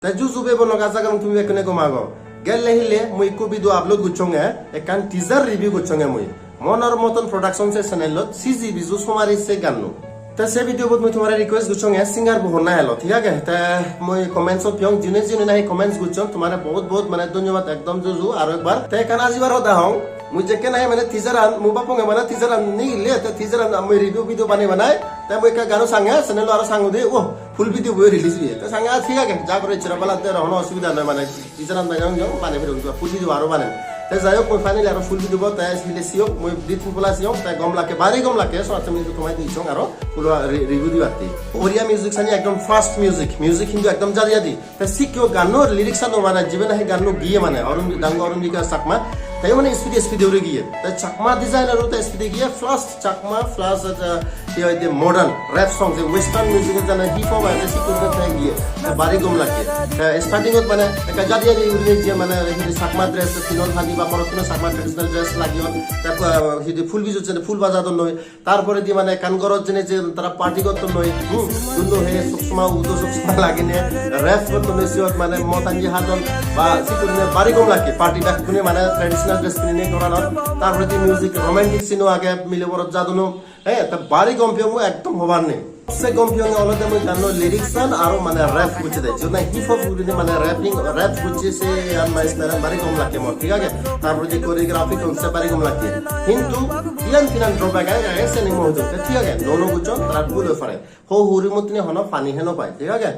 Ta juzu be bono gaza kam tumi ekne ko mago. Gelle hile mui ko video upload guchonge ekan teaser review guchonge mui. MawnorMottonProduction se channel lot CIZI BIZU SOMARI se ganno. Ta se video bot mui तुम्हारा request गुचोंगे singer Bohna है लो ठीक है ता मैं comments of Piyong जिने जिने नहीं comments गुचों तुम्हारा बहुत बहुत माने धन्यवाद एकदम जुजु आरो एक बार ते काना जीवार होता हूं मुझे के नहीं मैंने टीजर आन मुबापोंगे माने टीजर आन नहीं ले ता टीजर आन मैं रिव्यू वीडियो बनाए ता मैं का गानो सांगे चैनल आरो सांगो दे ओ फुल वीडियो वो रिलीज हुई ता सांगे ठीक है जा करे चरा बला ते रहनो असुविधा नहीं माने टीजर आन बायंग जो माने फिर उनको फुल वीडियो आरो बने ते जायो कोई फाइनली आरो फुल वीडियो बता है इसलिए सियो मैं बीट पॉपुलेशन ता गमला के बारे गमला के सो अच्छा म्यूजिक तुम्हारे दिछों आरो फुल रिव्यू दी बात ओरिया म्यूजिक सानी एकदम फास्ट म्यूजिक हिंदू एकदम जारिया दी ता सिक्यो गानो लिरिक्स नो माने जीवन है गानो गिए माने और डांगो और का सकमा ताई माने स्पीड हो रही है ता चकमा डिजाइनर ता स्पीड गिए फ्लास चकमा फ्लास ये दे मॉडर्न रैप सॉन्ग जे वेस्टर्न म्यूजिक जना हिप हॉप है सिक्यो ता गिए ता बारे गमला के स्टार्टिंग होत माने का जारिया दी जे माने चकमा ड्रेस फिनल हादी বা মরতনে সাকমা ট্রেডিশনাল ড্রেস লাগিও তারপর হিদি ফুল বিজু চনে ফুল বাজাতো নয় তারপরে দি মানে কানগরত জেনে যে তারা পার্টি করতে নয় দুndo হে সুকসমা উদো সুকসমা লাগিনে র‍্যাপ করতে নয় সিওত মানে মতানজি হাতন বা সিকুনে বাড়ি কম লাগে পার্টি ডাক কোনে মানে ট্রেডিশনাল ড্রেস কিনে করানো তারপরে দি মিউজিক রোমান্টিক সিনো আগে মিলে বরত জাদুনো তা বাড়ি কম পিও একদম হবার নেই सबसे कम पियोंगे অলদে মই গানো লিরিক্স আর মানে র‍্যাপ বুঝে দেয় যদি হিপ হপ গুলি মানে র‍্যাপ বুঝে সে আর মাইস না বাড়ি কম লাগে মত ঠিক আছে তারপর যে কোরিওগ্রাফি কনসে বাড়ি কম লাগে কিন্তু তিন ড্রব্যাক আছে এসে নি মহজুদ ঠিক আছে দোনো গুচন তার পুরো ফারে হো হুরি মতনি হনো পানি হেনো পায় ঠিক আছে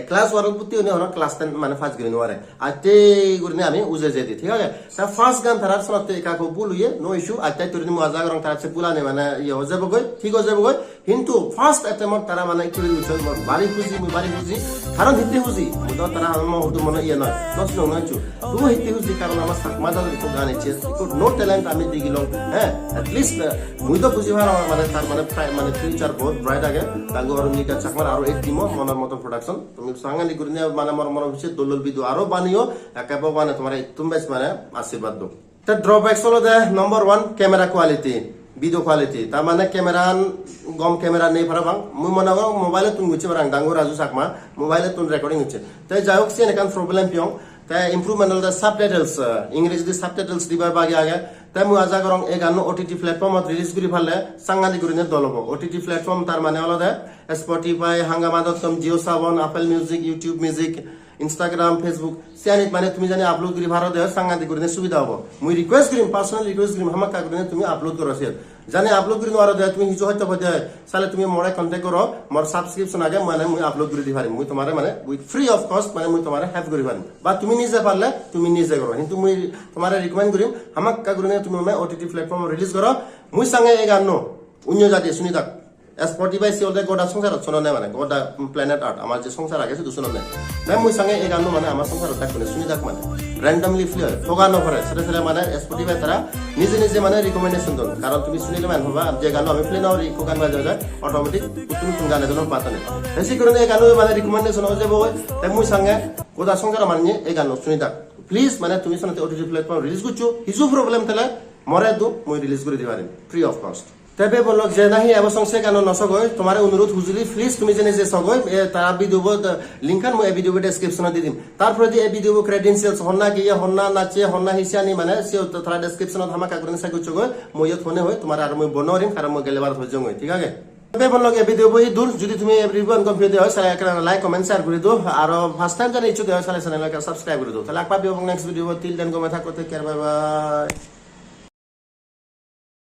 ক্লাস ওয়ারক পুতি হনো হনো ক্লাস 10 মানে ফার্স্ট গ্রেড ওয়ারে আতে গুরনি আমি উজে যেতি ঠিক আছে তা ফার্স্ট গান তার সনতে একাকো বুলুয়ে নো ইস্যু আতে তোরনি মজা গরং তার সে বুলানে মানে ইয়ে হয়ে যাবে গই ঠিক হয়ে যাবে গই কিন্তু ফার্স্ট অ্যাটেম্প তারা মানে একটু বুঝছেন বাড়ি খুঁজি কারণ হিতে খুঁজি তো তারা আমার হতো মনে ইয়ে নয় নষ্ট নয় চু তুই হিতে খুঁজি কারণ আমার সাকমা দাদা তো গানেছে নো ট্যালেন্ট আমি দিগিলাম হ্যাঁ এট লিস্ট মুই তো খুঁজি ভালো মানে তার মানে ফিউচার বহুত ব্রাইট আগে তাঙ্গো আর নিকা চাকমার আর এক টিমও মনের মতো প্রোডাকশন তুমি সাঙ্গালি করে নিয়ে মানে মন হচ্ছে দলল বিদু আরো বানিও একাবো মানে তোমার একদম বেশ মানে আশীর্বাদ দো তা ড্রব্যাকস হলো দে নম্বর 1 camera quality video quality ta mane camera gom camera nei parabang mu manago mobile tun guchi barang dango raju sakma mobile tun recording huche tai jayok sen ekan problem piong ta improvement of the subtitles english the subtitles dibar bagi age ta mu aja gorong e ganno ott platform ot release guri phalle sangadi gurine dolobo ott platform tar mane holo de spotify hangama.com JioSaavn apple music youtube music Instagram Facebook সিয়ানিত মানে তুমি জানি upload করি ভারত দেয় সাংঘাতিক করে সুবিধা হবো মুই রিকোয়েস্ট করিম পার্সোনাল রিকোয়েস্ট করিম হামা কাক করে তুমি আপলোড করো সে জানি আপলোড করি ভারত দেয় তুমি হিজো হইতে হতে সালে তুমি মোরে কন্টাক্ট করো মোর সাবস্ক্রিপশন আগে মানে মুই আপলোড করে দি পারি মুই তোমারে মানে উইথ ফ্রি অফ কস্ট মানে মুই তোমারে হেল্প করি পারি বা তুমি নিজে পারলে তুমি নিজে করো কিন্তু মুই তোমারে রিকমেন্ড করিম হামা কাক করে তুমি মানে ওটিটি প্ল্যাটফর্ম রিলিজ করো মুই সঙ্গে এই গান অন্য জাতি শুনি থাক Spotify si olde goda সংসার শোনা নাই মানে গোটা প্ল্যানেট আর্ট আমার যে সংসার আগে শুধু শোনা নাই তাই মুই সঙ্গে এই গান মানে আমার সংসার থাক মানে শুনি থাক মানে র্যান্ডমলি ফ্লি হয় ঠগানো করে সেটা মানে Spotify তারা নিজে মানে রিকমেন্ডেশন দেন কারণ তুমি শুনিলে মানে হবা যে গান আমি প্লে নাও রিকো গান বাজে যায় অটোমেটিক তুমি গানে দেন পাতা নেই বেশি করে এই গান মানে রিকমেন্ডেশন হয়ে যাবে তাই মুই সঙ্গে গোটা সংসার মানে এই গান শুনি থাক প্লিজ মানে তুমি শোনাতে ওটিটি প্ল্যাটফর্ম রিলিজ করছো হিজু প্রবলেম তাহলে মরে দু মুই রিলিজ করে দিতে পারি ফ্রি অফ কস্ট তবে বলক যে নাহি এবছর সে গান নসগয় তোমার অনুরোধ হুজুরি প্লিজ তুমি জেনে যে সগয় তারা ভিডিও লিংকান মই ভিডিও ডেসক্রিপশনে দি দিম তারপরে যে এই ভিডিও ক্রেডেনশিয়ালস হন্না গিয়ে হন্না নাচে হন্না হিসানি মানে সে তারা ডেসক্রিপশনে ধামাকা করে সাইকো চগয় মই ফোনে হয় তোমার আর মই বনরিম কারণ মই গেলেবার হই জং ঠিক আছে তবে বলক এই ভিডিও বই দূর যদি তুমি রিভিউ অন কমপ্লিট হয় সারা একটা লাইক কমেন্ট শেয়ার করে দাও আর ফার্স্ট টাইম জানি ইচ্ছুক হয় সারা চ্যানেলকে সাবস্ক্রাইব করে দাও তাহলে আকপা বিও নেক্সট ভিডিও টিল দেন গমে থাকো টেক কেয়ার বাই বাই